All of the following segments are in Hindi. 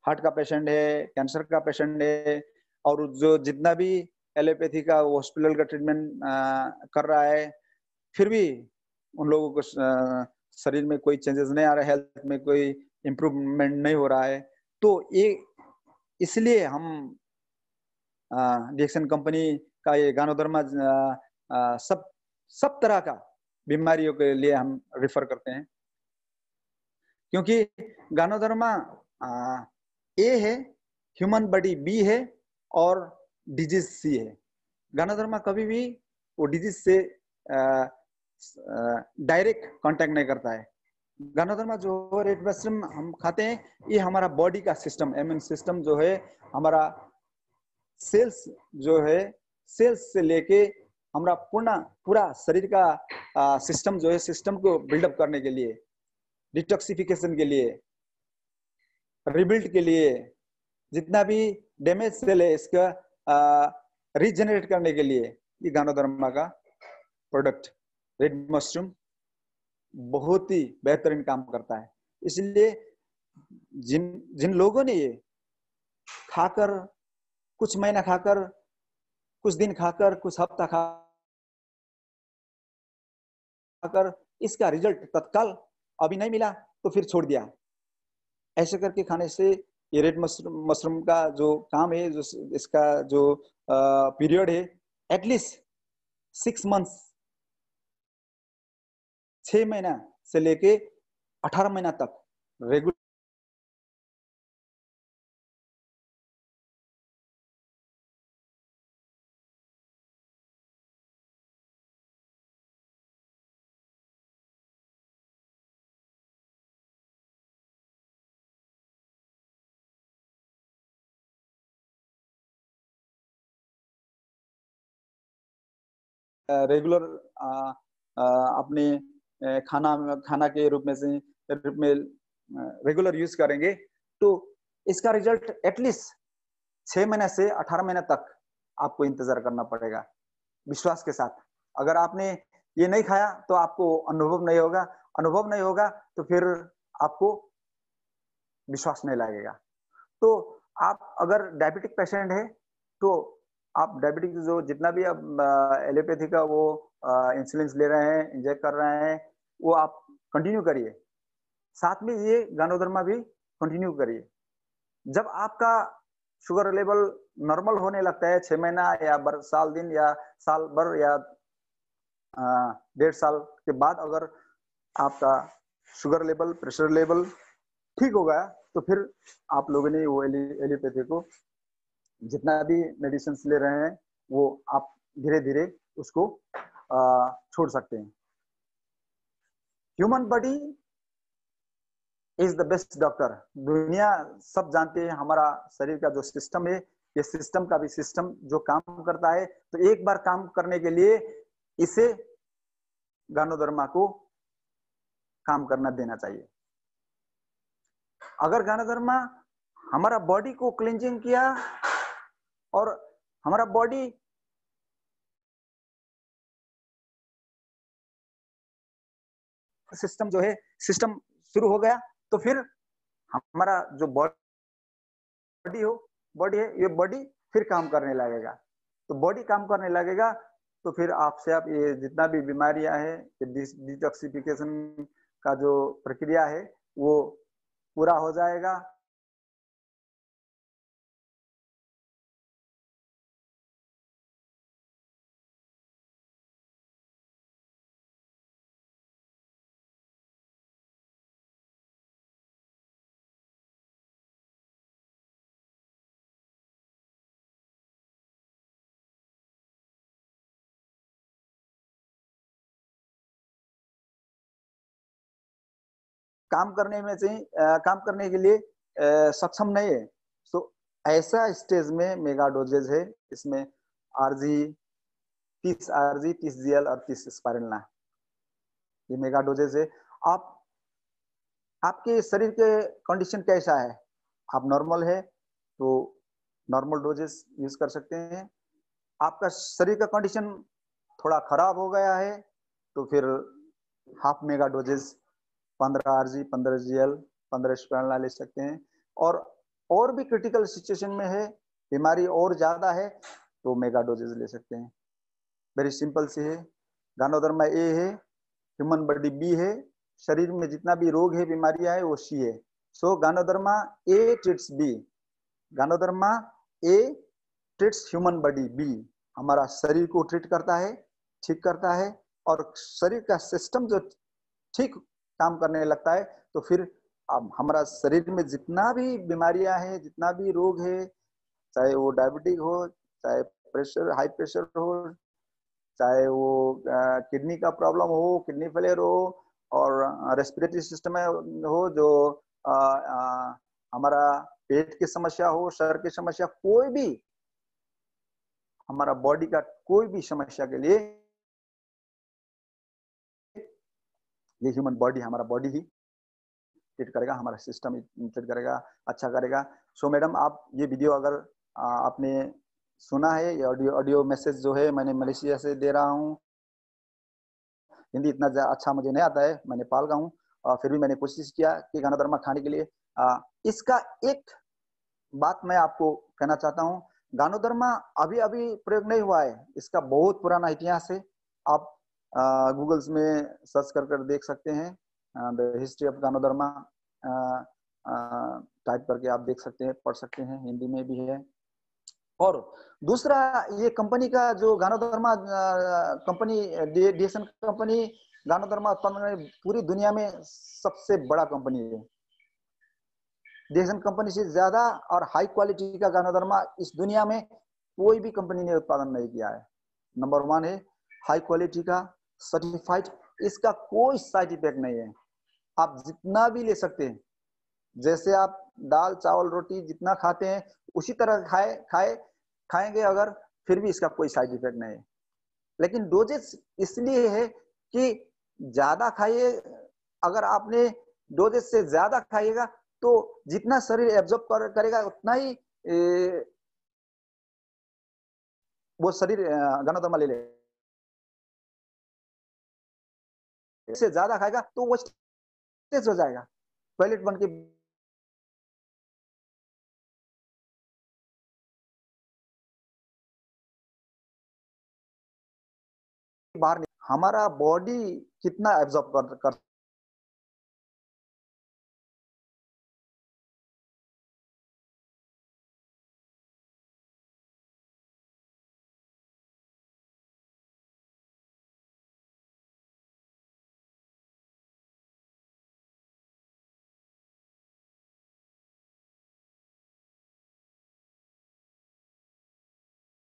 हार्ट का पेशेंट है, कैंसर का पेशेंट है, और जो जितना भी एलोपैथी का हॉस्पिटल का ट्रीटमेंट कर रहा है, फिर भी उन लोगों को शरीर में कोई चेंजेस नहीं आ रहा है, हेल्थ में कोई इम्प्रूवमेंट नहीं हो रहा है। तो ये इसलिए हम डिएक्सन कंपनी का ये गानोडर्मा सब तरह का बीमारियों के लिए हम रिफर करते हैं, क्योंकि गानोडर्मा ए है, ह्यूमन बॉडी बी है और डिजीज सी है। गानोडर्मा कभी भी वो डिजीज से डायरेक्ट कांटेक्ट नहीं करता है। गानोडर्मा जो रेड मशरूम हम खाते हैं, ये हमारा बॉडी का सिस्टम, इम्यून सिस्टम जो है, हमारा सेल्स जो है, सेल्स से लेके हमारा पूरा शरीर का सिस्टम जो है, सिस्टम को बिल्डअप करने के लिए, डिटॉक्सिफिकेशन के लिए, रिबिल्ड के लिए, जितना भी डैमेज सेल है इसका रीजनरेट करने के लिए ये गानोडर्मा का प्रोडक्ट रेड मशरूम बहुत ही बेहतरीन काम करता है। इसलिए जिन लोगों ने ये खाकर, कुछ महीना खाकर, कुछ दिन खाकर, कुछ हफ्ता खाकर इसका रिजल्ट तत्काल अभी नहीं मिला तो फिर छोड़ दिया, ऐसे करके खाने से ये रेड मशरूम का जो काम है, जो इसका जो पीरियड है, एटलीस्ट 6 मंथ्स, 6 महीना से लेके 18 महीना तक रेगुलर रेगुलर अपने खाना के रूप में रेगुलर यूज करेंगे तो इसका रिजल्ट एटलीस्ट 6 महीने से 18 महीने तक आपको इंतजार करना पड़ेगा, विश्वास के साथ। अगर आपने ये नहीं खाया तो आपको अनुभव नहीं होगा, अनुभव नहीं होगा तो फिर आपको विश्वास नहीं लगेगा। तो आप अगर डायबिटिक पेशेंट है तो आप डायबिटिक जो जितना भी आप एलोपैथी का वो इंसुलिन ले रहे हैं, इंजेक्ट कर रहे हैं, वो आप कंटिन्यू करिए, साथ में ये गानोडर्मा भी कंटिन्यू करिए। जब आपका शुगर लेवल नॉर्मल होने लगता है 6 महीना या साल दिन या साल भर या 1.5 साल के बाद, अगर आपका शुगर लेवल, प्रेशर लेवल ठीक हो गया तो फिर आप लोगों ने वो एलोपैथी को जितना भी मेडिसिन ले रहे हैं वो आप धीरे धीरे उसको छोड़ सकते हैं। Human body is the best doctor. दुनिया सब जानते हैं हमारा शरीर का जो सिस्टम है, ये सिस्टम का भी सिस्टम जो काम करता है, तो एक बार काम करने के लिए इसे गानोडर्मा को काम करना देना चाहिए। अगर गानोडर्मा हमारा बॉडी को क्लींजिंग किया और हमारा बॉडी सिस्टम जो है, सिस्टम शुरू हो गया तो फिर हमारा जो बॉडी है, ये बॉडी फिर काम करने लगेगा। तो बॉडी काम करने लगेगा तो फिर आपसे आप ये जितना भी बीमारियां है, डिटॉक्सिफिकेशन का जो प्रक्रिया है वो पूरा हो जाएगा। काम करने में से काम करने के लिए सक्षम नहीं है, तो ऐसा स्टेज में मेगा डोजेज है। इसमें आरजी 30 आरजी 30 जीएल और 30 स्पाइरलना, ये मेगा डोजेज है। आप आपके शरीर के कंडीशन कैसा है, आप नॉर्मल है तो नॉर्मल डोजेस यूज कर सकते हैं। आपका शरीर का कंडीशन थोड़ा खराब हो गया है तो फिर half mega doses 15 RG 15 GL 15 स्पाइरलना ले सकते हैं। और और भी क्रिटिकल सिचुएशन में है, बीमारी और ज्यादा है, तो मेगा डोजेज ले सकते हैं। वेरी सिंपल सी है। गानोडर्मा ए है, ह्यूमन बॉडी बी है, शरीर में जितना भी रोग है, बीमारियां है, वो सी है। सो गानोडर्मा ए ट्रीट्स बी, गानोडर्मा ए ट्रीट्स ह्यूमन बॉडी बी। हमारा शरीर को ट्रीट करता है, ठीक करता है, और शरीर का सिस्टम जो ठीक काम करने लगता है, तो फिर अब हमारा शरीर में जितना भी बीमारियां हैं, जितना भी रोग है, चाहे वो डायबिटिक हो, चाहे प्रेशर हाई प्रेशर हो, चाहे वो किडनी का प्रॉब्लम हो, किडनी फेलियर हो, और रेस्पिरेटरी सिस्टम में हो, जो हमारा पेट की समस्या हो, सर की समस्या, कोई भी हमारा बॉडी का कोई भी समस्या के लिए ये ह्यूमन बॉडी, हमारा बॉडी ही ट्रीट करेगा, हमारा सिस्टम ही ट्रीट करेगा, अच्छा करेगा। सो मैडम, आप ये वीडियो अगर आपने सुना है, ये ऑडियो मैसेज जो है मैंने मलेशिया से दे रहा हूँ। हिंदी इतना अच्छा मुझे नहीं आता है, मैं नेपाल का हूँ, और फिर भी मैंने कोशिश किया कि गानोडर्मा खाने के लिए। इसका एक बात मैं आपको कहना चाहता हूँ, गानोडर्मा अभी अभी प्रयोग नहीं हुआ है, इसका बहुत पुराना इतिहास है। आप गूगल्स में सर्च कर देख सकते हैं, the history of Ganoderma type करके आप देख सकते हैं, पढ़ सकते हैं, हिंदी में भी है। और दूसरा, ये कंपनी का जो Ganoderma company, DSN company Ganoderma उत्पादन में पूरी दुनिया में सबसे बड़ा कंपनी है। डीएसएन कंपनी से ज्यादा और हाई क्वालिटी का गानोडर्मा इस दुनिया में कोई भी कंपनी ने उत्पादन नहीं किया है। नंबर 1 है, हाई क्वालिटी का, सर्टिफाइड, इसका कोई साइड इफेक्ट नहीं है। आप जितना भी ले सकते हैं, जैसे आप दाल चावल रोटी जितना खाते हैं उसी तरह खाएंगे अगर, फिर भी इसका कोई साइड इफेक्ट नहीं है। लेकिन डोजेस इसलिए है कि ज्यादा खाइए, अगर आपने डोजेस से ज्यादा खाइएगा तो जितना शरीर एब्जॉर्ब करेगा उतना ही वो शरीर गानोडर्मा ले लेगा। से ज्यादा खाएगा तो वो स्टेज हो जाएगा, टॉयलेट बन के बाहर। हमारा बॉडी कितना एब्जॉर्ब कर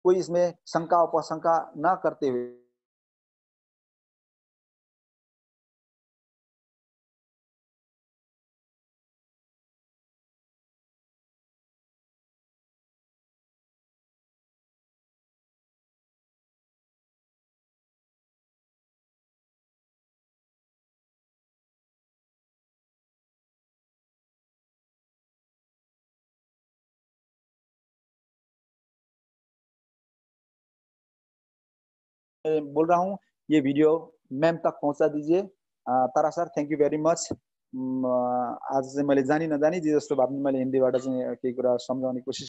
कोई इसमें शंका उपशंका ना करते हुए बोल रहा हूँ, ये वीडियो मैम तक पहुंचा दीजिए। Tara sir, thank you very much. आज चाहिँ मैले जानी नजानी जे जस्तो भए पनि मैले हिन्दीबाट चाहिँ केही कुरा सम्झाउने कोसिस